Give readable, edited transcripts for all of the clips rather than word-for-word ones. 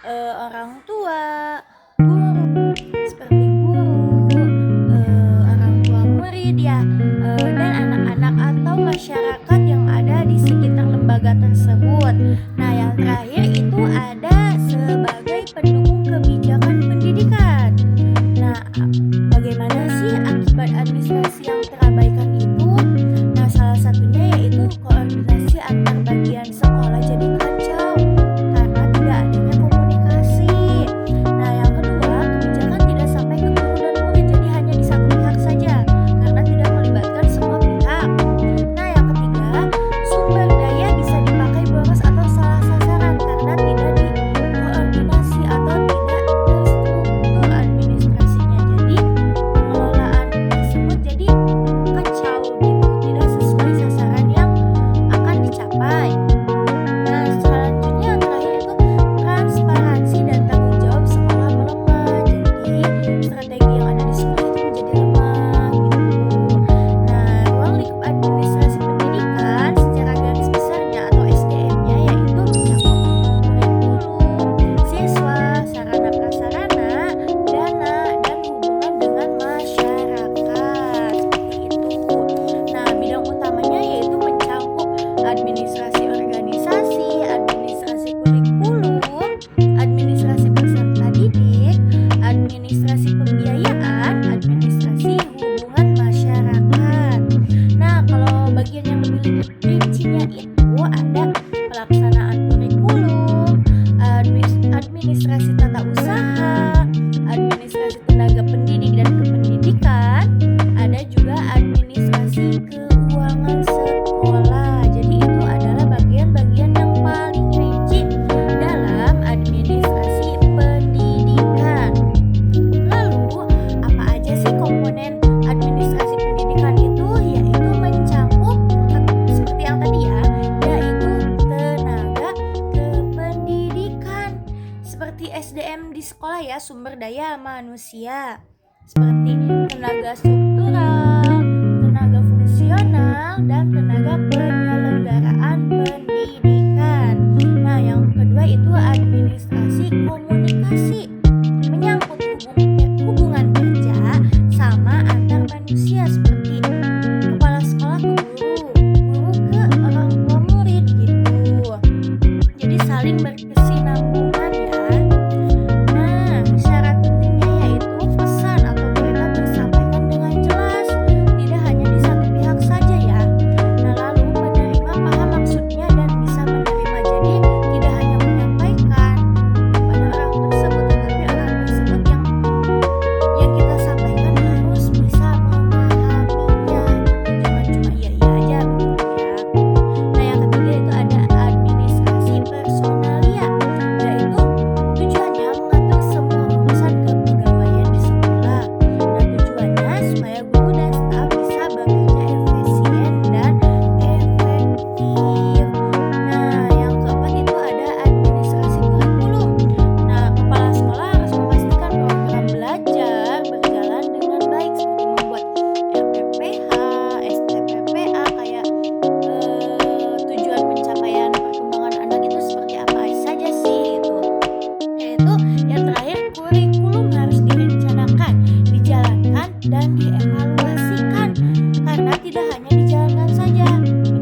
orang tua, guru, seperti guru, orang tua murid ya, dan anak-anak atau masyarakat yang ada di sekitar lembaga tersebut. Nah, yang terakhir itu ada sebagai pendukung kebijakan pendidikan. Nah, bagaimana sih akibat administrasi yang terabaikan itu? Nah, salah satunya yaitu koordinasi antar bagian sekolah jadi kacau karena tidak adanya komunikasi. Nah, yang kedua, kebijakan tidak sampai ke guru dan murid, jadi hanya di satu pihak saja karena tidak melibatkan semua pihak. Nah, yang ketiga, sumber daya bisa dipakai boros atau salah sasaran karena tidak dikoordinasi atau tidak terstruktur administrasinya. Jadi pengelolaan tersebut jadi kacau gitu, tidak sesuai sasaran yang akan dicapai. Nah, selanjutnya yang terakhir itu transparansi dan tanggung jawab sekolah melemah. Jadi strategi yang ada di sekolah itu menjadi lemah gitu. Nah, ruang lingkup administrasi pendidikan secara garis besarnya atau SDM-nya yaitu mencakup kurikulum, siswa, sarana prasarana, dana, dan hubungan dengan masyarakat seperti itu. Nah, bidang utamanya yaitu mencakup administrasi organisasi, administrasi kurikulum, administrasi peserta didik, administrasi pembiayaan, administrasi hubungan masyarakat. Nah, kalau bagian yang lebih rincinya itu ada pelaksanaan kurikulum, administrasi tata usaha, administrasi tenaga pendidik dan kependidikan, ada juga administrasi keuangan sekolah. Jadi itu adalah bagian-bagian yang paling rinci dalam administrasi pendidikan. Lalu, apa aja sih komponen administrasi pendidikan itu? Yaitu mencakup seperti yang tadi ya, yaitu tenaga kependidikan. Seperti SDM di sekolah ya, sumber daya manusia. Seperti tenaga struktural, tenaga fungsional, dan tenaga penyelenggaraan pendidikan. Nah, yang kedua itu administrasi komunikasi, menyangkut hubungan kerja sama antar manusia seperti kepala sekolah ke guru, guru ke orang tua murid gitu. Jadi saling berkesinambungan ya. Nah, syarat pentingnya yaitu pesan atau berita tersampaikan dengan jelas, tidak hanya di satu pihak saja ya. Nah, lalu penerima paham maksudnya dan bisa menerima, jadi tidak hanya menyampaikan kepada orang tersebut, tetapi orang tersebut yang kita sampaikan harus bisa memahaminya, jangan cuma iya-iya aja begitu ya. Nah, yang ketiga itu ada administrasi personalia, yaitu tujuannya mengatur semua urusan kepegawaian di sekolah. Nah, tujuannya supaya guru dan staf bisa bekerja efisien dan efektif. Nah, yang keempat itu ada administrasi kurikulum. Nah, kepala sekolah harus memastikan program belajar berjalan dengan baik seperti membuat RPPH, STPPA, kayak tujuan pencapaian perkembangan anak itu seperti apa saja sih itu. Yaitu yang terakhir, kurikulum harus direncanakan, dijalankan, dan dievaluasikan karena tidak hanya dijalankan saja.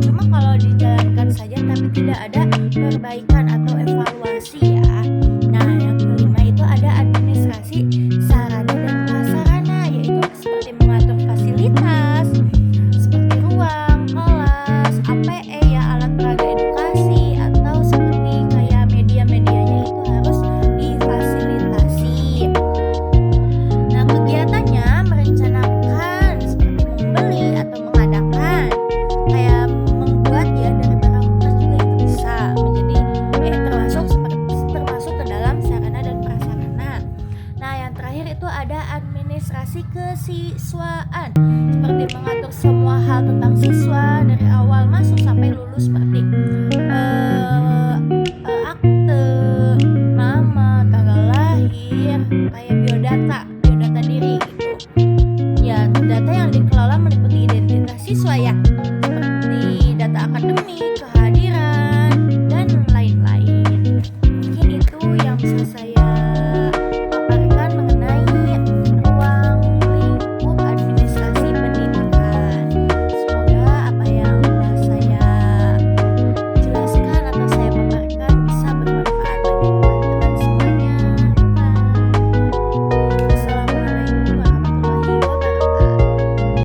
Cuma kalau dijalankan saja tapi tidak ada perbaikan atau evaluasi ya. Nah, yang kelima itu ada administrasi sarana dan prasarana, yaitu seperti mengatur fasilitas seperti ruang, kelas, APE ya, alat peraga edukasi, atau seperti kayak media-medianya itu harus difasilitasi. Nah, kegiatannya merencanakan seperti membeli atau mengadakan, kayak membuat ya dari barang bekas juga itu bisa menjadi termasuk ke dalam sarana dan prasarana. Nah, yang terakhir itu ada administrasi kesiswaan, seperti mengatur semua hal tentang siswa dari awal masuk sampai lulus, seperti